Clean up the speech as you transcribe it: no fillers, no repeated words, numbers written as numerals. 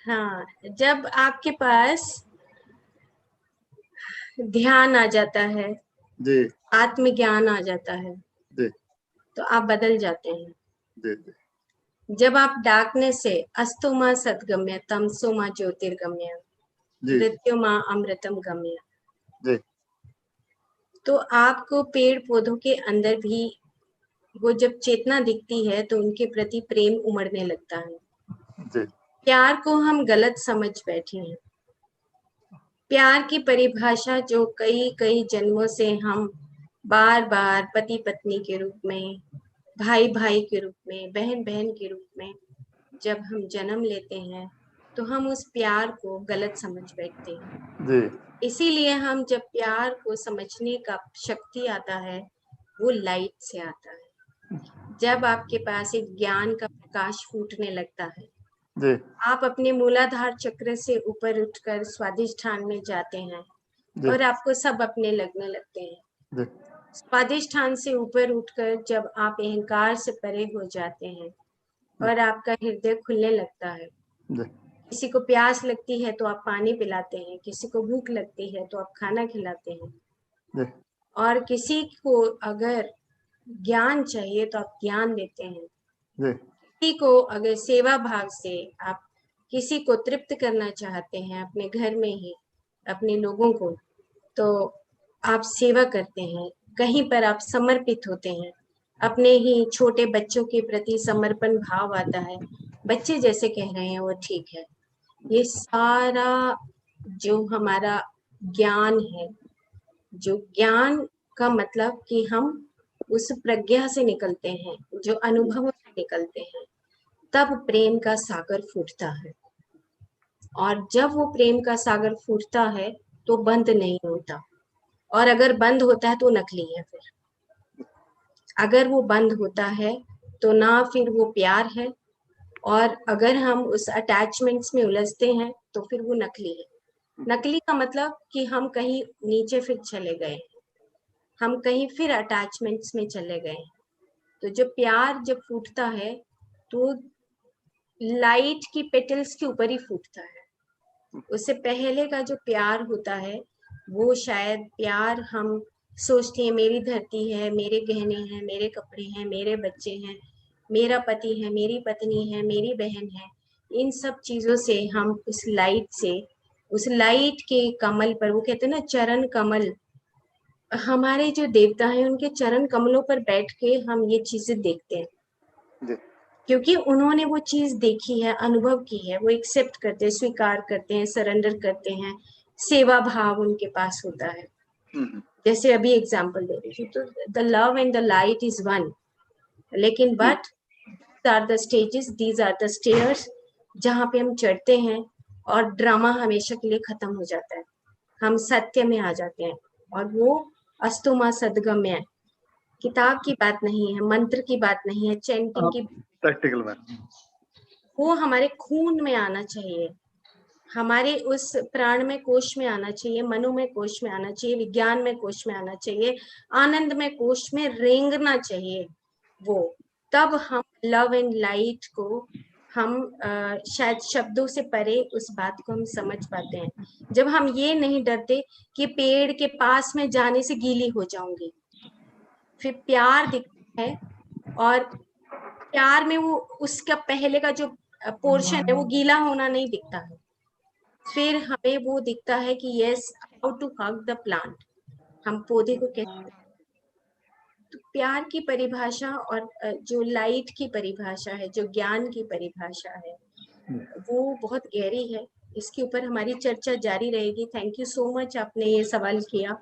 हाँ, जब आपके पास ध्यान आ जाता है, जी आत्मज्ञान आ जाता है, जी तो आप बदल जाते हैं। जी जी जब आप डार्कनेस से अस्तोमा सद्गम्य तमसोमा ज्योतिर्गम्य जी मृत्युमा अमृतम गम्य, जी तो आपको पेड़ पौधों के अंदर भी वो जब चेतना दिखती है तो उनके प्रति प्रेम उमड़ने लगता है। जी प्यार को हम गलत समझ बैठे हैं। प्यार की परिभाषा जो कई कई जन्मों से हम बार बार पति पत्नी के रूप में, भाई भाई के रूप में, बहन बहन के रूप में जब हम जन्म लेते हैं तो हम उस प्यार को गलत समझ बैठते हैं। जी इसीलिए हम जब प्यार को समझने का शक्ति आता है वो लाइट से आता है। जब आपके पास एक ज्ञान का प्रकाश फूटने लगता है, जी आप अपने मूलाधार चक्र से ऊपर उठकर स्वादिष्ठान में जाते हैं जी और आपको सब अपने लगने लगते हैं। जी स्वादिष्ठान से ऊपर उठकर जब आप अहंकार से परे हो जाते हैं और आपका हृदय खुलने लगता है, जी किसी को प्यास लगती है तो आप पानी पिलाते हैं, किसी को भूख लगती है तो आप खाना खिलाते हैं, जी और किसी को अगर ज्ञान चाहिए तो आप ज्ञान देते हैं। जी किसी को अगर सेवा भाव से आप किसी को तृप्त करना चाहते हैं अपने घर में ही अपने लोगों को, तो आप सेवा करते हैं। कहीं पर आप समर्पित होते हैं, अपने ही छोटे बच्चों के प्रति समर्पण भाव आता है। बच्चे जैसे कह रहे हैं वो ठीक है। ये सारा जो हमारा ज्ञान है, जो ज्ञान का मतलब कि हम उस प्रज्ञा से निकलते हैं, जो अनुभवों से निकलते हैं, तब प्रेम का सागर फूटता है। और जब वो प्रेम का सागर फूटता है तो बंद नहीं होता, और अगर बंद होता है तो नकली है। फिर अगर वो बंद होता है तो ना फिर वो प्यार है, और अगर हम उस अटैचमेंट्स में उलझते हैं तो फिर वो नकली है। नकली का मतलब कि हम कहीं नीचे फिर चले गए, हम कहीं फिर अटैचमेंट्स में चले गए। तो जो प्यार जब फूटता है तो लाइट की पेटल्स के ऊपर ही फूटता है। उससे पहले का जो प्यार होता है वो शायद प्यार हम सोचते हैं मेरी धरती है, मेरे गहने हैं, मेरे कपड़े हैं, मेरे बच्चे हैं, मेरा पति है, मेरी पत्नी है, मेरी बहन है। इन सब चीजों से हम उस लाइट से, उस लाइट के कमल पर, वो कहते हैं ना चरण कमल, हमारे जो देवता हैं उनके चरण कमलों पर बैठ के हम ये चीजें देखते हैं, जी क्योंकि उन्होंने वो चीज देखी है, अनुभव की है। वो एक्सेप्ट करते हैं, स्वीकार करते हैं, सरेंडर करते हैं, सेवा भाव उनके पास होता है। जैसे अभी एग्जांपल दे रही थी, तो the love and the light is one, लेकिन but are the stages, these are the stairs, जहाँ पे हम चढ़ते हैं और ड्रामा हमेशा के लिए खत्म हो जाता है, हम सत्य में आ जाते हैं। और वो अस्तुमा सदगम्य, किताब की बात नहीं है, मंत्र की बात नहीं है, चैंटिंग की, प्रैक्टिकल में वो हमारे खून में आना चाहिए, हमारे उस प्राण में कोश में आना चाहिए, मनु में कोश में आना चाहिए, विज्ञान में कोश में आना चाहिए, आनंद में कोश में रेंगना चाहिए वो। तब हम लव एंड लाइट को हम शायद शब्दों से परे उस बात को हम समझ पाते हैं। जब हम ये नहीं डरते कि पेड़ के पास में जाने से गीली हो जाऊंगी, फिर प्यार दिखता है, और प्यार में वो उसका पहले का जो पोर्शन है वो गीला होना नहीं दिखता है, फिर हमें वो दिखता है कि yes, how to hug the plant, हम पौधे को कैसे। तो प्यार की परिभाषा और जो लाइट की परिभाषा है, जो ज्ञान की परिभाषा है, वो बहुत गहरी है। इसके ऊपर हमारी चर्चा जारी रहेगी। थैंक यू सो मच, आपने ये सवाल किया।